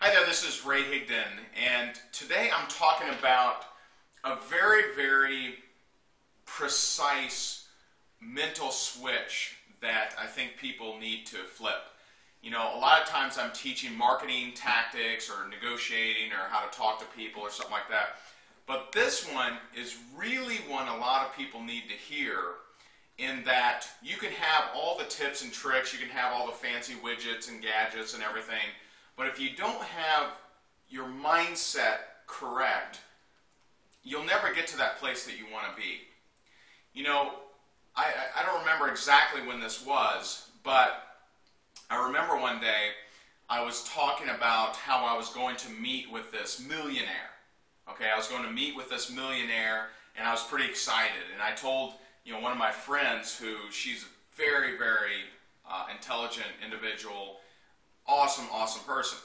Hi there, this is Ray Higdon, and today I'm talking about a very, very precise mental switch that I think people need to flip. You know, a lot of times I'm teaching marketing tactics or negotiating or how to talk to people or something like that, but this one is really one a lot of people need to hear, in that you can have all the tips and tricks, you can have all the fancy widgets and gadgets and everything, but if you don't have your mindset correct, you'll never get to that place that you want to be. You know, I don't remember exactly when this was, but I remember one day I was talking about how I was going to meet with this millionaire. Okay, I was going to meet with this millionaire, and I was pretty excited. And I told, one of my friends, who she's a very, very intelligent individual, awesome person.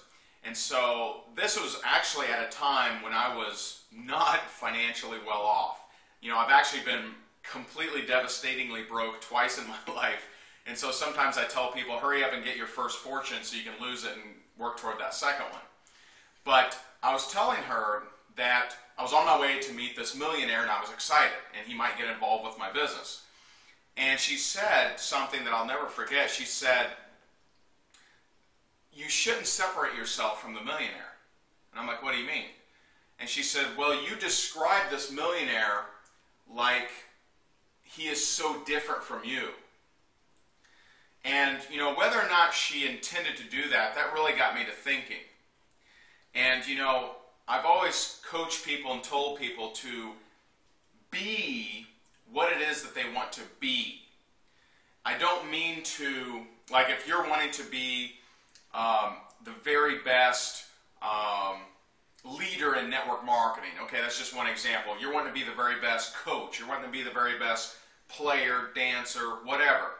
And so this was actually at a time when I was not financially well off. I've actually been completely devastatingly broke twice in my life. And so sometimes I tell people, hurry up and get your first fortune so you can lose it and work toward that second one. But I was telling her that I was on my way to meet this millionaire and I was excited and he might get involved with my business. And she said something that I'll never forget. She said, "You shouldn't separate yourself from the millionaire." And I'm like, "What do you mean?" And she said, "Well, you describe this millionaire like he is so different from you." And, whether or not she intended to do that, that really got me to thinking. And, I've always coached people and told people to be what it is that they want to be. I don't mean to, like, if you're wanting to be the very best leader in network marketing, okay, that's just one example. You're wanting to be the very best coach. You're wanting to be the very best player, dancer, whatever.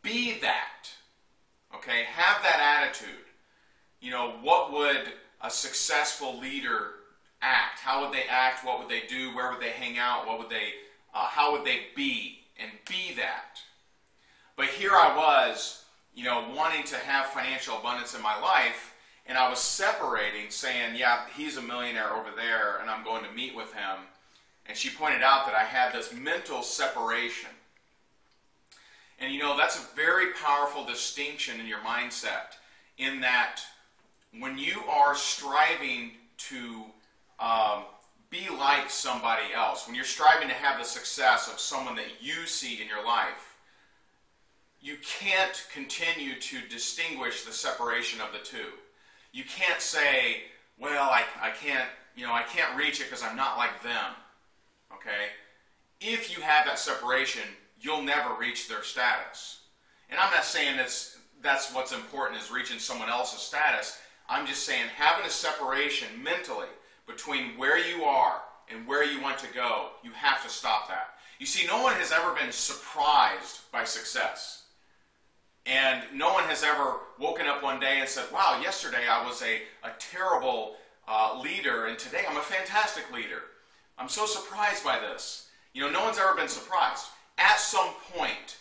Be that, okay? Have that attitude. What would a successful leader act? How would they act? What would they do? Where would they hang out? How would they be? And be that. But here I was, wanting to have financial abundance in my life, and I was separating, saying, yeah, he's a millionaire over there, and I'm going to meet with him. And she pointed out that I had this mental separation. And that's a very powerful distinction in your mindset, in that when you are striving to be like somebody else, when you're striving to have the success of someone that you see in your life, you can't continue to distinguish the separation of the two. You can't say, well, I can't reach it because I'm not like them. Okay? If you have that separation, you'll never reach their status. And I'm not saying that's what's important, is reaching someone else's status. I'm just saying having a separation mentally between where you are and where you want to go, you have to stop that. You see, no one has ever been surprised by success. And no one has ever woken up one day and said, wow, yesterday I was a terrible leader, and today I'm a fantastic leader. I'm so surprised by this. No one's ever been surprised. At some point,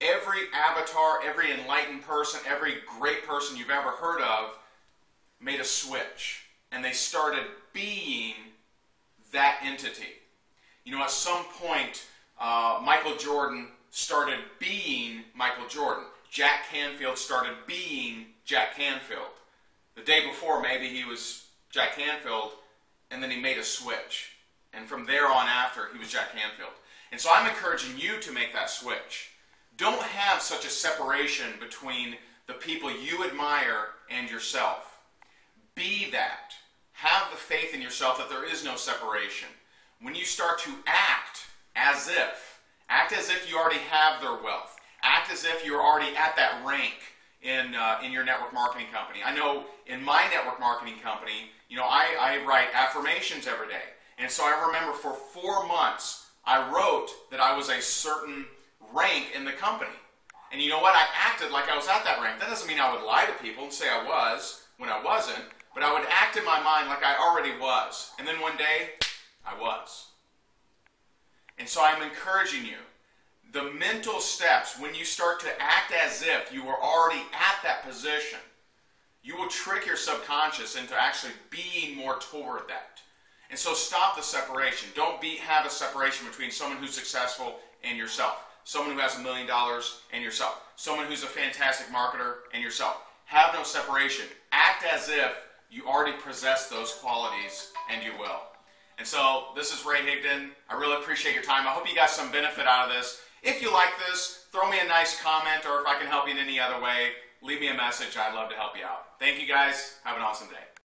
every avatar, every enlightened person, every great person you've ever heard of made a switch, and they started being that entity. At some point, Michael Jordan started being Michael Jordan. Jack Canfield started being Jack Canfield. The day before, maybe he was Jack Canfield, and then he made a switch. And from there on after, he was Jack Canfield. And so I'm encouraging you to make that switch. Don't have such a separation between the people you admire and yourself. Be that. Have the faith in yourself that there is no separation. When you start to act as if you already have their wealth, act as if you're already at that rank in your network marketing company. I know in my network marketing company, I write affirmations every day. And so I remember for 4 months, I wrote that I was a certain rank in the company. And you know what? I acted like I was at that rank. That doesn't mean I would lie to people and say I was when I wasn't, but I would act in my mind like I already was. And then one day, I was. And so I'm encouraging you. The mental steps, when you start to act as if you were already at that position, you will will trick your subconscious into actually being more toward that. And so stop the separation. Don't have a separation between someone who's successful and yourself. Someone who has $1 million and yourself. Someone who's a fantastic marketer and yourself. Have no separation. Act as if you already possess those qualities, and you will. And so this is Ray Higdon. I really appreciate your time. I hope you got some benefit out of this. If you like this, throw me a nice comment, or if I can help you in any other way, leave me a message. I'd love to help you out. Thank you guys. Have an awesome day.